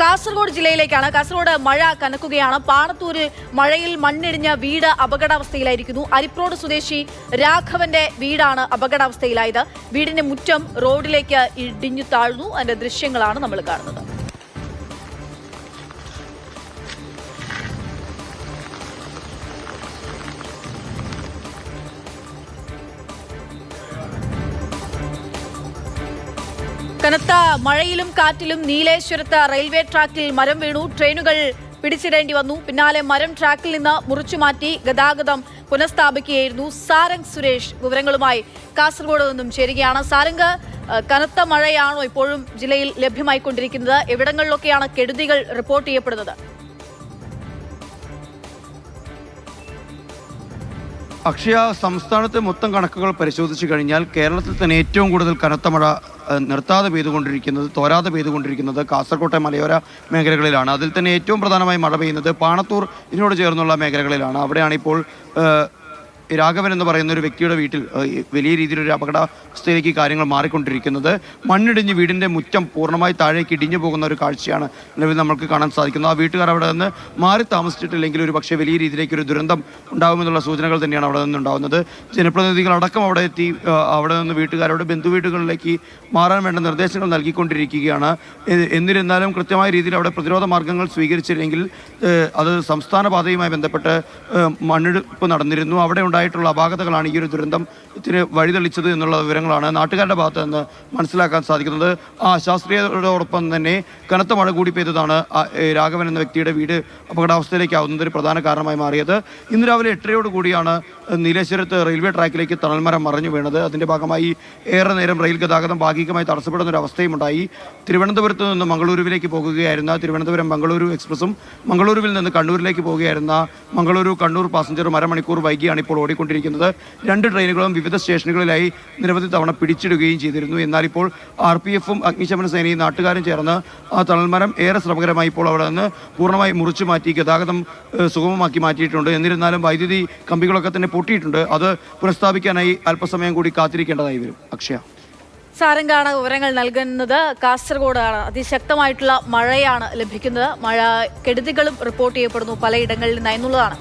കാസർഗോഡ് ജില്ലയിലേക്കാണ്. കാസർഗോഡ് മഴ കനക്കുകയാണ്. പാണത്തൂരിൽ മഴയിൽ മണ്ണിടിഞ്ഞ വീട് അപകടാവസ്ഥയിലായിരിക്കുന്നു. അരിപ്രോഡ് സ്വദേശി രാഘവന്റെ വീടാണ് അപകടാവസ്ഥയിലായത്. വീടിന്റെ മുറ്റം റോഡിലേക്ക് ഇടിഞ്ഞു താഴ്ന്നു. അതിന്റെ ദൃശ്യങ്ങളാണ് നമ്മൾ കാണുന്നത്. കനത്ത മഴയിലും കാറ്റിലും നീലേശ്വരത്ത് റെയിൽവേ ട്രാക്കിൽ മരം വീണു. ട്രെയിനുകൾ പിടിച്ചിടേണ്ടി വന്നു. പിന്നാലെ മരം ട്രാക്കിൽ നിന്ന് മുറിച്ചുമാറ്റി ഗതാഗതം പുനഃസ്ഥാപിക്കുകയായിരുന്നു. സാരംഗ് സുരേഷ് വിവരങ്ങളുമായി കാസർഗോഡ് നിന്നും ചേരുകയാണ്. സാരംഗ്, കനത്ത മഴയാണോ ഇപ്പോഴും ജില്ലയിൽ ലഭ്യമായിക്കൊണ്ടിരിക്കുന്നത്? എവിടങ്ങളിലൊക്കെയാണ് കെടുതികൾ റിപ്പോർട്ട് ചെയ്യപ്പെടുന്നത്? അക്ഷയ, സംസ്ഥാനത്തെ മൊത്തം കണക്കുകൾ പരിശോധിച്ചു കഴിഞ്ഞാൽ കേരളത്തിൽ തന്നെ ഏറ്റവും കൂടുതൽ കനത്ത മഴ നിർത്താതെ പെയ്തുകൊണ്ടിരിക്കുന്നത്, തോരാതെ പെയ്തുകൊണ്ടിരിക്കുന്നത് കാസർകോട്ടെ മലയോര മേഖലകളിലാണ്. അതിൽ തന്നെ ഏറ്റവും പ്രധാനമായി മഴ പെയ്യുന്നത് പാണത്തൂർ ഇതിനോട് ചേർന്നുള്ള മേഖലകളിലാണ്. അവിടെയാണ് ഇപ്പോൾ രാഘവൻ എന്ന് പറയുന്ന ഒരു വ്യക്തിയുടെ വീട്ടിൽ വലിയ രീതിയിലൊരു അപകടാവസ്ഥയിലേക്ക് കാര്യങ്ങൾ മാറിക്കൊണ്ടിരിക്കുന്നത്. മണ്ണിടിഞ്ഞ് വീടിൻ്റെ മുറ്റം പൂർണ്ണമായി താഴേക്ക് ഇടിഞ്ഞു പോകുന്ന ഒരു കാഴ്ചയാണ് നിലവിൽ നമുക്ക് കാണാൻ സാധിക്കുന്നത്. ആ വീട്ടുകാർ അവിടെ നിന്ന് മാറി താമസിച്ചിട്ടില്ലെങ്കിൽ ഒരു പക്ഷേ വലിയ രീതിയിലേക്ക് ഒരു ദുരന്തം ഉണ്ടാകുമെന്നുള്ള സൂചനകൾ തന്നെയാണ് അവിടെ നിന്നുണ്ടാകുന്നത്. ജനപ്രതിനിധികളടക്കം അവിടെ എത്തി അവിടെ നിന്ന് വീട്ടുകാരുടെ ബന്ധുവീടുകളിലേക്ക് മാറാൻ വേണ്ട നിർദ്ദേശങ്ങൾ നൽകിക്കൊണ്ടിരിക്കുകയാണ്. എന്നിരുന്നാലും കൃത്യമായ രീതിയിൽ അവിടെ പ്രതിരോധ മാർഗങ്ങൾ സ്വീകരിച്ചില്ലെങ്കിൽ അത് സംസ്ഥാന പാതയുമായി ബന്ധപ്പെട്ട് മണ്ണിടിപ്പ് നടന്നിരുന്നു. അവിടെ ഉണ്ടായിട്ടുള്ള അപാകതകളാണ് ഈ ഒരു ദുരന്തത്തിന് വഴിതെളിച്ചത് എന്നുള്ള വിവരങ്ങളാണ് നാട്ടുകാരുടെ ഭാഗത്ത് നിന്ന് മനസ്സിലാക്കാൻ സാധിക്കുന്നത്. ശാസ്ത്രീയതയോടൊപ്പം തന്നെ കനത്ത മഴ കൂടി പെയ്തതാണ് രാഘവൻ എന്ന വ്യക്തിയുടെ വീട് അപകടാവസ്ഥയിലേക്കാവുന്നത് ഒരു പ്രധാന കാരണമായി മാറിയത്. ഇന്ന് രാവിലെ 8:30 കൂടിയാണ് നീലേശ്വരത്ത് റെയിൽവേ ട്രാക്കിലേക്ക് തണൽമരം മറിഞ്ഞു വീണത്. അതിൻ്റെ ഭാഗമായി ഏറെ നേരം റെയിൽ ഗതാഗതം ഭാഗികമായി തടസ്സപ്പെടുന്ന ഒരു അവസ്ഥയും ഉണ്ടായി. തിരുവനന്തപുരത്ത് നിന്ന് മംഗളൂരുവിലേക്ക് പോകുകയായിരുന്ന തിരുവനന്തപുരം മംഗളൂരു എക്സ്പ്രസും മംഗളൂരുവിൽ നിന്ന് കണ്ണൂരിലേക്ക് പോകുകയായിരുന്ന മംഗളൂരു കണ്ണൂർ പാസഞ്ചറും അരമണിക്കൂർ വൈകിയാണ് ഇപ്പോൾ ഓടിക്കൊണ്ടിരിക്കുന്നത്. 2 ട്രെയിനുകളും വിവിധ സ്റ്റേഷനുകളിലായി നിരവധി തവണ പിടിച്ചിടുകയും ചെയ്തിരുന്നു. എന്നാൽ ഇപ്പോൾ RPF-ഉം അഗ്നിശമന സേനയും നാട്ടുകാരും ചേർന്ന് ആ തണൽമരം ഏറെ ശ്രമകരമായി ഇപ്പോൾ അവിടെ നിന്ന് പൂർണ്ണമായി മുറിച്ചു മാറ്റി ഗതാഗതം സുഗമമാക്കി മാറ്റിയിട്ടുണ്ട്. എന്നിരുന്നാലും വൈദ്യുതി കമ്പികളൊക്കെ തന്നെ പൊട്ടിയിട്ടുണ്ട്. അത് പുനഃസ്ഥാപിക്കാനായി അല്പസമയം കൂടി കാത്തിരിക്കേണ്ടതായി വരും. അക്ഷയ, സാരംഗാണ് വിവരങ്ങൾ നൽകുന്നത്. കാസർഗോഡാണ് അതിശക്തമായിട്ടുള്ള മഴയാണ് ലഭിക്കുന്നത്. മഴ കെടുതികളും റിപ്പോർട്ട് ചെയ്യപ്പെടുന്നു പലയിടങ്ങളിൽ നിന്ന് എന്നുള്ളതാണ്.